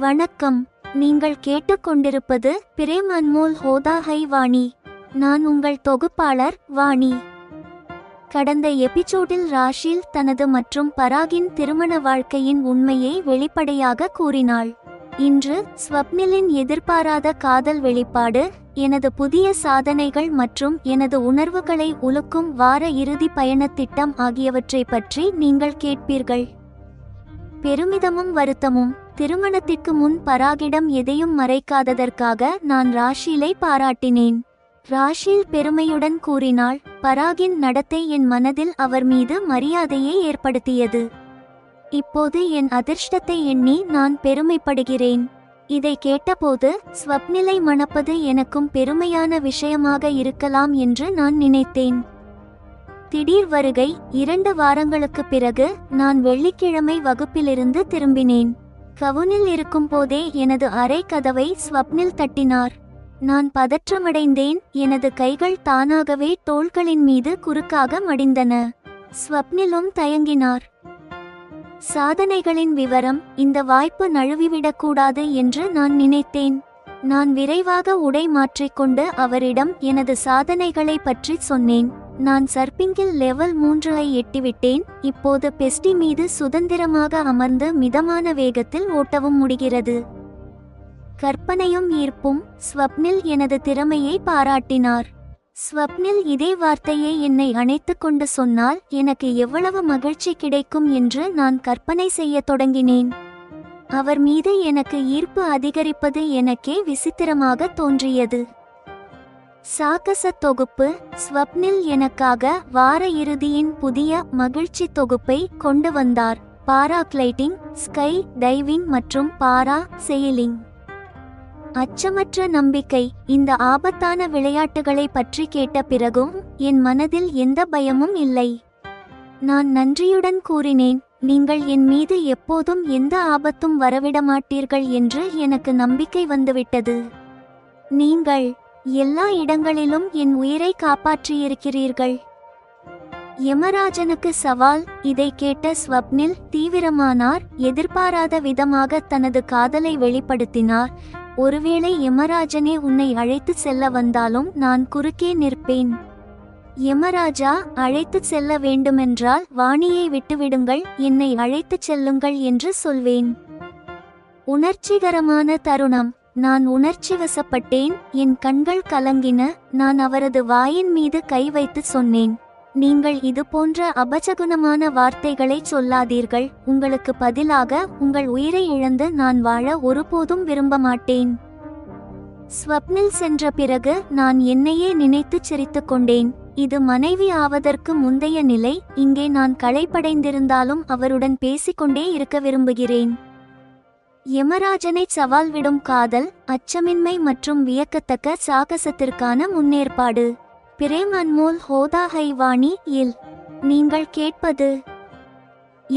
வணக்கம். நீங்கள் கேட்டுக்கொண்டிருப்பது பிரேம் அன்மோல் ஹோதா ஹை வாணி. நான் உங்கள் தொகுப்பாளர் வாணி. கடந்த எபிசோடில் ராஷில் தனது மற்றும் பராகின் திருமண வாழ்க்கையின் உண்மையை வெளிப்படையாக கூறினாள். இன்று ஸ்வப்னிலின் எதிர்பாராத காதல் வெளிப்பாடு, எனது புதிய சாதனைகள் மற்றும் எனது உணர்வுகளை உலுக்கும் வார இறுதி பயணத் திட்டம் ஆகியவற்றை பற்றி நீங்கள் கேட்பீர்கள். பெருமிதமும் வருத்தமும். திருமணத்திற்கு முன் பராகிடம் எதையும் மறைக்காததற்காக நான் ராஷிலை பாராட்டினேன். ராஷில் பெருமையுடன் கூறினாள், பராகின் நடத்தை என் மனதில் அவர் மீது மரியாதையை ஏற்படுத்தியது. இப்போது என் அதிர்ஷ்டத்தை எண்ணி நான் பெருமைப்படுகிறேன். இதை கேட்டபோது ஸ்வப்னிலை மணப்பது எனக்கும் பெருமையான விஷயமாக இருக்கலாம் என்று நான் நினைத்தேன். திடீர் வருகை. 2 வாரங்களுக்கு பிறகு நான் வெள்ளிக்கிழமை வகுப்பிலிருந்து திரும்பினேன். கவுனில் இருக்கும் போதே எனது அறை கதவை ஸ்வப்னில் தட்டினார். நான் பதற்றமடைந்தேன். எனது கைகள் தானாகவே தோள்களின் மீது குறுக்காக மடிந்தன. ஸ்வப்னிலும் தயங்கினார். சாதனைகளின் விவரம். இந்த வாய்ப்பு நழுவிவிடக்கூடாது என்று நான் நினைத்தேன். நான் விரைவாக உடை மாற்றிக்கொண்டு அவரிடம் எனது சாதனைகளை பற்றி சொன்னேன். நான் சர்பிங்கில் லெவல் 3ஐ எட்டிவிட்டேன். இப்போது பெஸ்டி மீது சுதந்திரமாக அமர்ந்து மிதமான வேகத்தில் ஓட்டவும் முடிகிறது. கற்பனையும் ஈர்ப்பும். ஸ்வப்னில் எனது திறமையை பாராட்டினார். ஸ்வப்னில் இதே வார்த்தையை என்னை அணைத்து கொண்டு சொன்னால் எனக்கு எவ்வளவு மகிழ்ச்சி கிடைக்கும் என்று நான் கற்பனை செய்ய தொடங்கினேன். அவர் மீது எனக்கு ஈர்ப்பு அதிகரிப்பது எனக்கே விசித்திரமாக தோன்றியது. சாகச தொகுப்பு. ஸ்வப்னில் எனக்காக வார இறுதியின் புதிய மகிழ்ச்சி தொகுப்பை கொண்டு வந்தார். பாராகிளைடிங், ஸ்கை டைவிங் மற்றும் பாரா செயிலிங். அச்சமற்ற நம்பிக்கை. இந்த ஆபத்தான விளையாட்டுகளை பற்றி கேட்ட பிறகும் என் மனதில் எந்த பயமும் இல்லை. நான் நன்றியுடன் கூறினேன், நீங்கள் என் மீது எப்போதும் எந்த ஆபத்தும் வரவிடமாட்டீர்கள் என்று எனக்கு நம்பிக்கை வந்துவிட்டது. நீங்கள் எல்லா இடங்களிலும் என் உயிரை காப்பாற்றியிருக்கிறீர்கள். யமராஜனுக்கு சவால். இதை கேட்ட ஸ்வப்னில் தீவிரமானார். எதிர்பாராத விதமாக தனது காதலை வெளிப்படுத்தினார். ஒருவேளை யமராஜனே உன்னை அழைத்து செல்ல வந்தாலும் நான் குறுக்கே நிற்பேன். யமராஜா அழைத்து செல்ல வேண்டுமென்றால் வாணியை விட்டுவிடுங்கள், என்னை அழைத்துச் செல்லுங்கள் என்று சொல்வேன். உணர்ச்சிகரமான தருணம். நான் உணர்ச்சிவசப்பட்டேன். என் கண்கள் கலங்கின. நான் அவரது வாயின் மீது கை வைத்து சொன்னேன், நீங்கள் இது போன்ற அபசகுனமான வார்த்தைகளை சொல்லாதீர்கள். உங்களுக்கு பதிலாக உங்கள் உயிரை இழந்து நான் வாழ ஒருபோதும் விரும்ப மாட்டேன். ஸ்வப்னில் சென்ற பிறகு நான் என்னையே நினைத்து சிரித்து கொண்டேன். இது மனைவி ஆவதற்கு முந்தைய நிலை. இங்கே நான் களைப்படைந்திருந்தாலும் அவருடன் பேசிக்கொண்டே இருக்க விரும்புகிறேன். யமராஜனை சவால் விடும் காதல், அச்சமின்மை மற்றும் வியக்கத்தக்க சாகசத்திற்கான முன்னேற்பாடு. பிரேம் அன்மோல் ஹோதா ஹை வாணி இல் நீங்கள் கேட்பது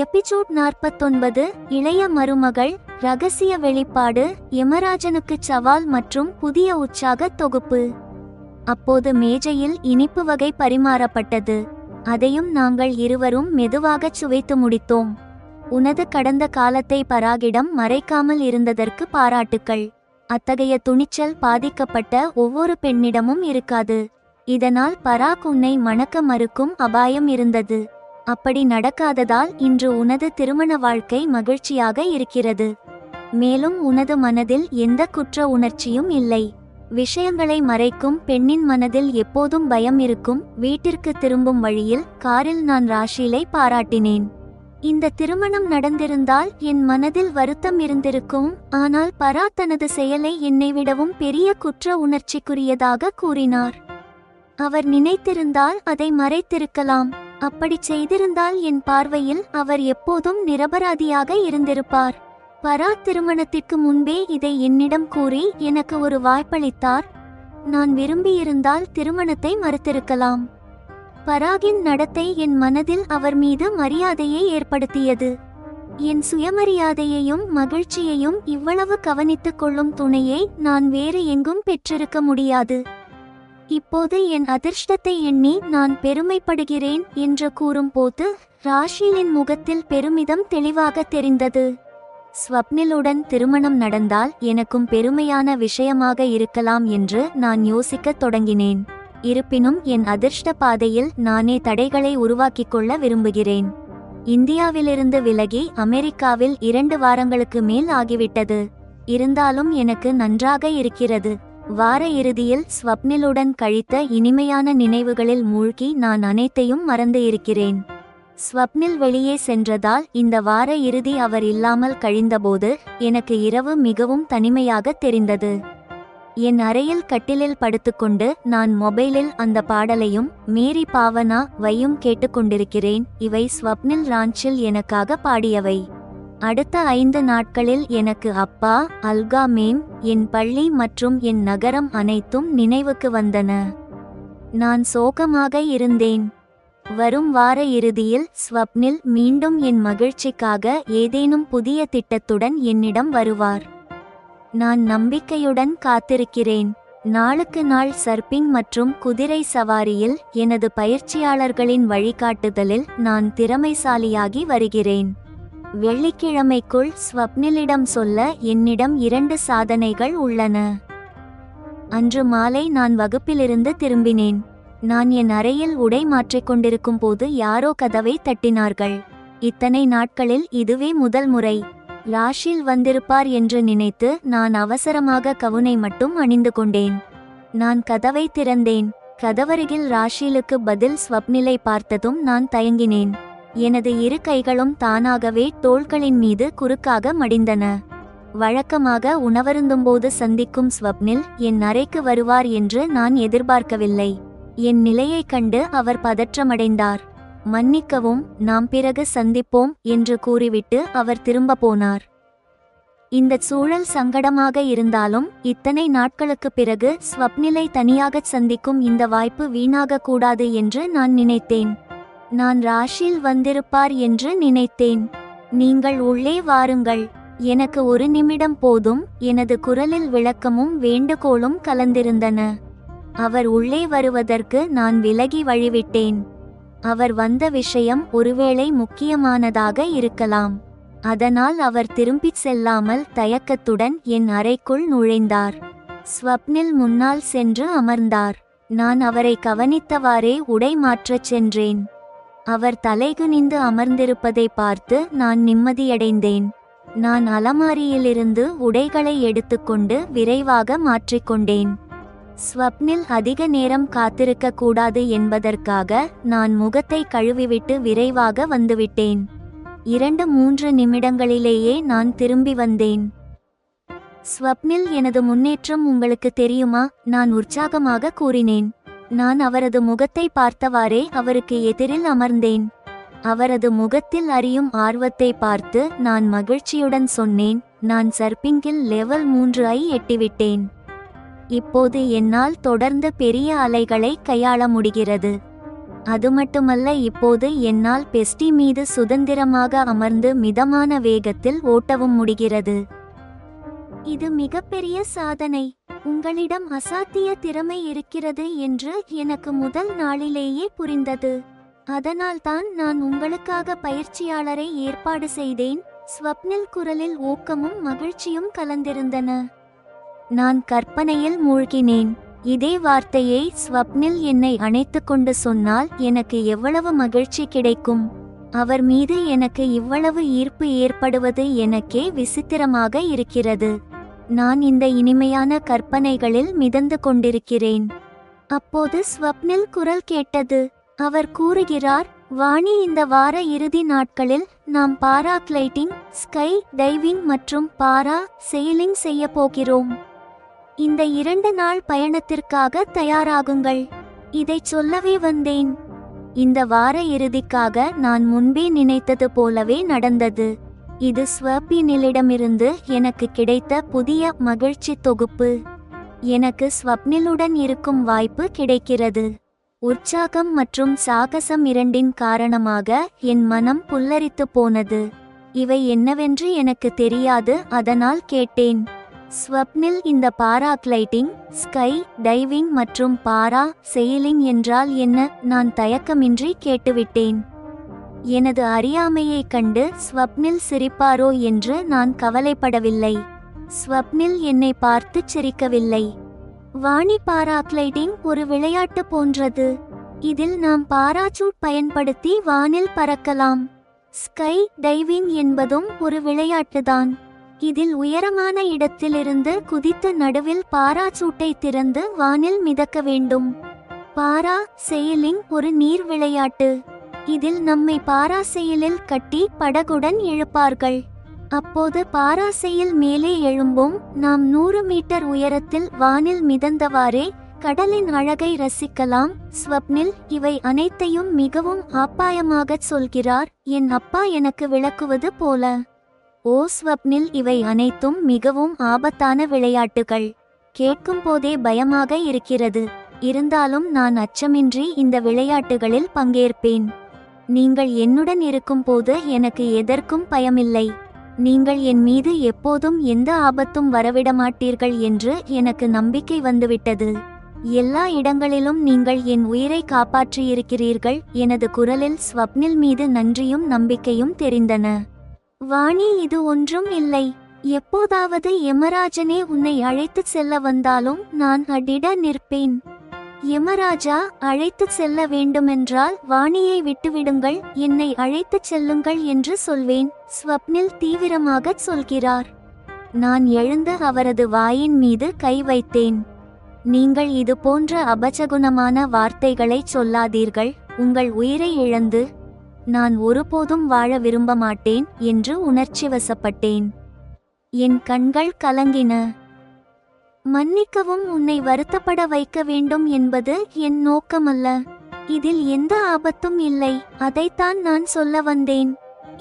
எபிசோட் 49. இளைய மருமகள், ரகசிய வெளிப்பாடு, யமராஜனுக்கு சவால் மற்றும் புதிய உற்சாக தொகுப்பு. அப்போது மேஜையில் இனிப்பு வகை பரிமாறப்பட்டது. அதையும் நாங்கள் இருவரும் மெதுவாக சுவைத்து முடித்தோம். உனது கடந்த காலத்தை பராகிடம் மறைக்காமல் இருந்ததற்கு பாராட்டுக்கள். அத்தகைய துணிச்சல் பாதிக்கப்பட்ட ஒவ்வொரு பெண்ணிடமும் இருக்காது. இதனால் பராக் உன்னை மணக்க மறுக்கும் அபாயம் இருந்தது. அப்படி நடக்காததால் இன்று உனது திருமண வாழ்க்கை மகிழ்ச்சியாக இருக்கிறது. மேலும் உனது மனதில் எந்த குற்ற உணர்ச்சியும் இல்லை. விஷயங்களை மறைக்கும் பெண்ணின் மனதில் எப்போதும் பயம் இருக்கும். வீட்டிற்கு திரும்பும் வழியில் காரில் நான் ராஷிலை பாராட்டினேன். இந்த திருமணம் நடந்திருந்தால் என் மனதில் வருத்தம் இருந்திருக்கும். ஆனால் பரா தனது செயலை என்னை விடவும் பெரிய குற்ற உணர்ச்சிக்குரியதாக கூறினார். அவர் நினைத்திருந்தால் அதை மறைத்திருக்கலாம். அப்படி செய்திருந்தால் என் பார்வையில் அவர் எப்போதும் நிரபராதியாக இருந்திருப்பார். பரா திருமணத்திற்கு முன்பே இதை என்னிடம் கூறி எனக்கு ஒரு வாய்ப்பளித்தார். நான் விரும்பியிருந்தால் திருமணத்தை மறுத்திருக்கலாம். பராகின் நடத்தை என் மனதில் அவர் மீது மரியாதையை ஏற்படுத்தியது. என் சுயமரியாதையையும் மகிழ்ச்சியையும் இவ்வளவு கவனித்துக் கொள்ளும் துணையை நான் வேறு எங்கும் பெற்றிருக்க முடியாது. இப்போது என் அதிர்ஷ்டத்தை எண்ணி நான் பெருமைப்படுகிறேன் என்று கூறும்போது ராஷிலின் முகத்தில் பெருமிதம் தெளிவாக தெரிந்தது. ஸ்வப்னிலுடன் திருமணம் நடந்தால் எனக்கும் பெருமையான விஷயமாக இருக்கலாம் என்று நான் யோசிக்கத் தொடங்கினேன். இருப்பினும் என் அதிர்ஷ்ட பாதையில் நானே தடைகளை உருவாக்கிக் கொள்ள விரும்புகிறேன். இந்தியாவிலிருந்து விலகி அமெரிக்காவில் 2 வாரங்களுக்கு மேல் ஆகிவிட்டது. இருந்தாலும் எனக்கு நன்றாக இருக்கிறது. வார இறுதியில் ஸ்வப்னிலுடன் கழித்த இனிமையான நினைவுகளில் மூழ்கி நான் அனைத்தையும் மறந்து இருக்கிறேன். ஸ்வப்னில் வெளியே சென்றதால் இந்த வார இறுதி அவர் இல்லாமல் கழிந்தபோது எனக்கு இரவு மிகவும் தனிமையாக தெரிந்தது. என் அறையில் கட்டிலில் படுத்துக்கொண்டு நான் மொபைலில் அந்த பாடலையும் மேரி பாவனா வையும் கேட்டுக்கொண்டிருக்கிறேன். இவை ஸ்வப்னில் ராஞ்சில் எனக்காக பாடியவை. அடுத்த 5 நாட்களில் எனக்கு அப்பா, அல்கா மேம், என் பள்ளி மற்றும் என் நகரம் அனைத்தும் நினைவுக்கு வந்தன. நான் சோகமாக இருந்தேன். வரும் வார இறுதியில் ஸ்வப்னில் மீண்டும் என் மகிழ்ச்சிக்காக ஏதேனும் புதிய திட்டத்துடன் என்னிடம் வருவார். நான் நம்பிக்கையுடன் காத்திருக்கிறேன். நாளுக்கு நாள் சர்பிங் மற்றும் குதிரை சவாரியில் எனது பயிற்சியாளர்களின் வழிகாட்டுதலில் நான் திறமைசாலியாகி வருகிறேன். வெள்ளிக்கிழமைக்குள் ஸ்வப்னிலிடம் சொல்ல என்னிடம் 2 சாதனைகள் உள்ளன. அன்று மாலை நான் வகுப்பிலிருந்து திரும்பினேன். நான் என் அறையில் உடை மாற்றிக்கொண்டிருக்கும் போது யாரோ கதவை தட்டினார்கள். இத்தனை நாட்களில் இதுவே முதல் முறை. ராஷில் வந்திருப்பார் என்று நினைத்து நான் அவசரமாக கவுனை மட்டும் அணிந்து கொண்டேன். நான் கதவை திறந்தேன். கதவருகில் ராஷிலுக்கு பதில் ஸ்வப்னிலை பார்த்ததும் நான் தயங்கினேன். எனது 2 கைகளும் தானாகவே தோள்களின் மீது குறுக்காக மடிந்தன. வழக்கமாக உணவருந்தும்போது சந்திக்கும் ஸ்வப்னில் என் அறைக்கு வருவார் என்று நான் எதிர்பார்க்கவில்லை. என் நிலையைக் கண்டு அவர் பதற்றமடைந்தார். மன்னிக்கவும், நாம் பிறகு சந்திப்போம் என்று கூறிவிட்டு அவர் திரும்ப போனார். இந்த சூழல் சங்கடமாக இருந்தாலும் இத்தனை நாட்களுக்கு பிறகு ஸ்வப்னிலை தனியாகச் சந்திக்கும் இந்த வாய்ப்பு வீணாக கூடாது என்று நான் நினைத்தேன். நான் ராஷில் வந்திருப்பார் என்று நினைத்தேன். நீங்கள் உள்ளே வாருங்கள், எனக்கு 1 நிமிடம் போதும். எனது குரலில் விளக்கமும் வேண்டுகோளும் கலந்திருந்தன. அவர் உள்ளே வருவதற்கு நான் விலகி வழிவிட்டேன். அவர் வந்த விஷயம் ஒருவேளை முக்கியமானதாக இருக்கலாம். அதனால் அவர் திரும்பிச் செல்லாமல் தயக்கத்துடன் என் அறைக்குள் நுழைந்தார். ஸ்வப்னில் முன்னால் சென்று அமர்ந்தார். நான் அவரை கவனித்தவாறே உடை மாற்றச் சென்றேன். அவர் தலைகுனிந்து அமர்ந்திருப்பதை பார்த்து நான் நிம்மதியடைந்தேன். நான் அலமாரியிலிருந்து உடைகளை எடுத்துக்கொண்டு விரைவாக மாற்றிக்கொண்டேன். ஸ்வப்னில் அதிக நேரம் காத்திருக்க கூடாது என்பதற்காக நான் முகத்தை கழுவிவிட்டு விரைவாக வந்துவிட்டேன். 2-3 நிமிடங்களிலேயே நான் திரும்பி வந்தேன். ஸ்வப்னில், எனது முன்னேற்றம் உங்களுக்கு தெரியுமா? நான் உற்சாகமாக கூறினேன். நான் அவரது முகத்தை பார்த்தவாறே அவருக்கு எதிரில் அமர்ந்தேன். அவரது முகத்தில் அறியும் ஆர்வத்தை பார்த்து நான் மகிழ்ச்சியுடன் சொன்னேன், நான் சர்பிங்கில் லெவல் 3ஐ எட்டிவிட்டேன். இப்போது என்னால் தொடர்ந்து பெரிய அலைகளை கையாள முடிகிறது. அது மட்டுமல்ல, இப்போது என்னால் பெஸ்டி மீது சுதந்திரமாக அமர்ந்து மிதமான வேகத்தில் ஓட்டவும் முடிகிறது. இது மிகப்பெரிய சாதனை. உங்களிடம் அசாத்திய திறமை இருக்கிறது என்று எனக்கு முதல் நாளிலேயே புரிந்தது. அதனால்தான் நான் உங்களுக்காக பயிற்சியாளரை ஏற்பாடு செய்தேன். ஸ்வப்னில் குரலில் ஊக்கமும் மகிழ்ச்சியும் கலந்திருந்தன. நான் கற்பனையில் மூழ்கினேன். இதே வார்த்தையை ஸ்வப்னில் என்னை அணைத்து கொண்டு சொன்னால் எனக்கு எவ்வளவு மகிழ்ச்சி கிடைக்கும். அவர் மீது எனக்கு இவ்வளவு ஈர்ப்பு ஏற்படுவது எனக்கே விசித்திரமாக இருக்கிறது. நான் இந்த இனிமையான கற்பனைகளில் மிதந்து கொண்டிருக்கிறேன். அப்போது ஸ்வப்னில் குரல் கேட்டது. அவர் கூறுகிறார், வாணி, இந்த வார இறுதி நாட்களில் நாம் பாராகிளைடிங், ஸ்கை டைவிங் மற்றும் பாரா செயிலிங் செய்ய போகிறோம். இந்த 2 நாள் பயணத்திற்காக தயாராகுங்கள். இதைச் சொல்லவே வந்தேன். இந்த வார இறுதிக்காக நான் முன்பே நினைத்தது போலவே நடந்தது. இது ஸ்வப்னிலிடமிருந்து எனக்கு கிடைத்த புதிய மகிழ்ச்சி தொகுப்பு. எனக்கு ஸ்வப்னிலுடன் இருக்கும் வாய்ப்பு கிடைக்கிறது. உற்சாகம் மற்றும் சாகசம் இரண்டின் காரணமாக என் மனம் புல்லரித்து போனது. இவை என்னவென்று எனக்கு தெரியாது, அதனால் கேட்டேன். ஸ்வப்னில், இந்த பாராகிளைடிங், ஸ்கை டைவிங் மற்றும் பாரா செயிலிங் என்றால் என்ன? நான் தயக்கமின்றி கேட்டுவிட்டேன். எனது அறியாமையைக் கண்டு ஸ்வப்னில் சிரிப்பாரோ என்று நான் கவலைப்படவில்லை. ஸ்வப்னில் என்னை பார்த்து சிரிக்கவில்லை. வாணி, பாராகிளைடிங் ஒரு விளையாட்டு போன்றது. இதில் நாம் பாராசூட் பயன்படுத்தி வானில் பறக்கலாம். ஸ்கை டைவிங் என்பதும் ஒரு விளையாட்டுதான். இதில் உயரமான இடத்திலிருந்து குதித்து நடுவில் பாராசூட்டை திறந்து வானில் மிதக்க வேண்டும். பாரா செயிலிங் ஒரு நீர் விளையாட்டு. இதில் நம்மை பாராசெயிலில் கட்டி படகுடன் இழுப்பார்கள். அப்போது பாராசெயில் மேலே எழும்பும். நாம் 100 மீட்டர் உயரத்தில் வானில் மிதந்தவாறே கடலின் அழகை ரசிக்கலாம். ஸ்வப்னில் இவை அனைத்தையும் மிகவும் ஆப்பாயமாகச் சொல்கிறார், என் அப்பா எனக்கு விளக்குவது போல. ஓ ஸ்வப்னில், இவை அனைத்தும் மிகவும் ஆபத்தான விளையாட்டுகள். கேட்கும் போதே பயமாக இருக்கிறது. இருந்தாலும் நான் அச்சமின்றி இந்த விளையாட்டுகளில் பங்கேற்பேன். நீங்கள் என்னுடன் இருக்கும்போது எனக்கு எதற்கும் பயமில்லை. நீங்கள் என் மீது எப்போதும் எந்த ஆபத்தும் வரவிடமாட்டீர்கள் என்று எனக்கு நம்பிக்கை வந்துவிட்டது. எல்லா இடங்களிலும் நீங்கள் என் உயிரை காப்பாற்றியிருக்கிறீர்கள். எனது குரலில் ஸ்வப்னில் மீது நன்றியும் நம்பிக்கையும் தெரிந்தன. வாணி, இது ஒன்றும் இல்லை. எப்போதாவது யமராஜனே உன்னை அழைத்துச் செல்ல வந்தாலும் நான் அடிட நிற்பேன். யமராஜா அழைத்துச் செல்ல வேண்டுமென்றால் வாணியை விட்டுவிடுங்கள், என்னை அழைத்துச் செல்லுங்கள் என்று சொல்வேன். ஸ்வப்னில் தீவிரமாகச் சொல்கிறார். நான் எழுந்து அவரது வாயின் மீது கை வைத்தேன். நீங்கள் இது போன்ற அபசகுனமான வார்த்தைகளைச் சொல்லாதீர்கள். உங்கள் உயிரை இழந்து நான் ஒருபோதும் வாழ விரும்ப மாட்டேன் என்று உணர்ச்சிவசப்பட்டேன். என் கண்கள் கலங்கின. மன்னிக்கவும், உன்னை வருத்தப்பட வைக்க வேண்டும் என்பது என் நோக்கமல்ல. இதில் எந்த ஆபத்தும் இல்லை, அதைத்தான் நான் சொல்ல வந்தேன்.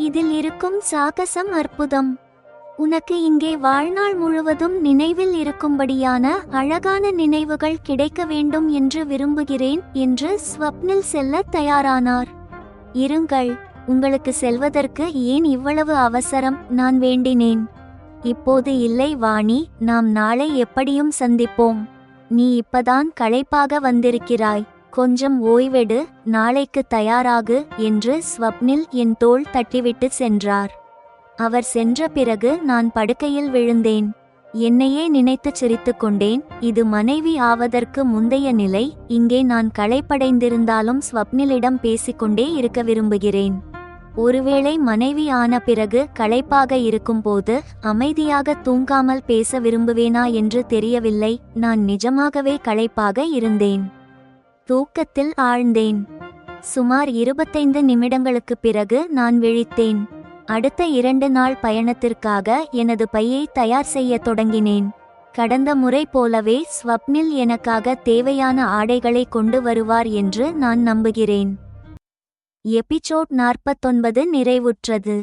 இதில் இருக்கும் சாகசம் அற்புதம். உனக்கு இங்கே வாழ்நாள் முழுவதும் நினைவில் இருக்கும்படியான அழகான நினைவுகள் கிடைக்க வேண்டும் என்று விரும்புகிறேன் என்று ஸ்வப்னில் செல்ல தயாரானார். இருங்கள், உங்களுக்கு செல்வதற்கு ஏன் இவ்வளவு அவசரம்? நான் வேண்டினேன். இப்போது இல்லை வாணி, நாம் நாளை எப்படியும் சந்திப்போம். நீ இப்பதான் களைப்பாக வந்திருக்கிறாய், கொஞ்சம் ஓய்வெடு, நாளைக்கு தயாராகு என்று ஸ்வப்னில் என் தோள் தட்டிவிட்டு சென்றார். அவர் சென்ற பிறகு நான் படுக்கையில் விழுந்தேன். என்னையே நினைத்துச் சிரித்துக் கொண்டேன். இது மனைவி ஆவதற்கு முந்தைய நிலை. இங்கே நான் களைப்படைந்திருந்தாலும் ஸ்வப்னிலிடம் பேசிக்கொண்டே இருக்க விரும்புகிறேன். ஒருவேளை மனைவி ஆன பிறகு களைப்பாக இருக்கும்போது அமைதியாக தூங்காமல் பேச விரும்புவேனா என்று தெரியவில்லை. நான் நிஜமாகவே களைப்பாக இருந்தேன். தூக்கத்தில் ஆழ்ந்தேன். சுமார் 25 நிமிடங்களுக்குப் பிறகு நான் விழித்தேன். அடுத்த 2 நாள் பயணத்திற்காக எனது பையை தயார் செய்ய தொடங்கினேன். கடந்த முறை போலவே ஸ்வப்னில் எனக்காக தேவையான ஆடைகளை கொண்டு வருவார் என்று நான் நம்புகிறேன். எபிசோட் 49 நிறைவுற்றது.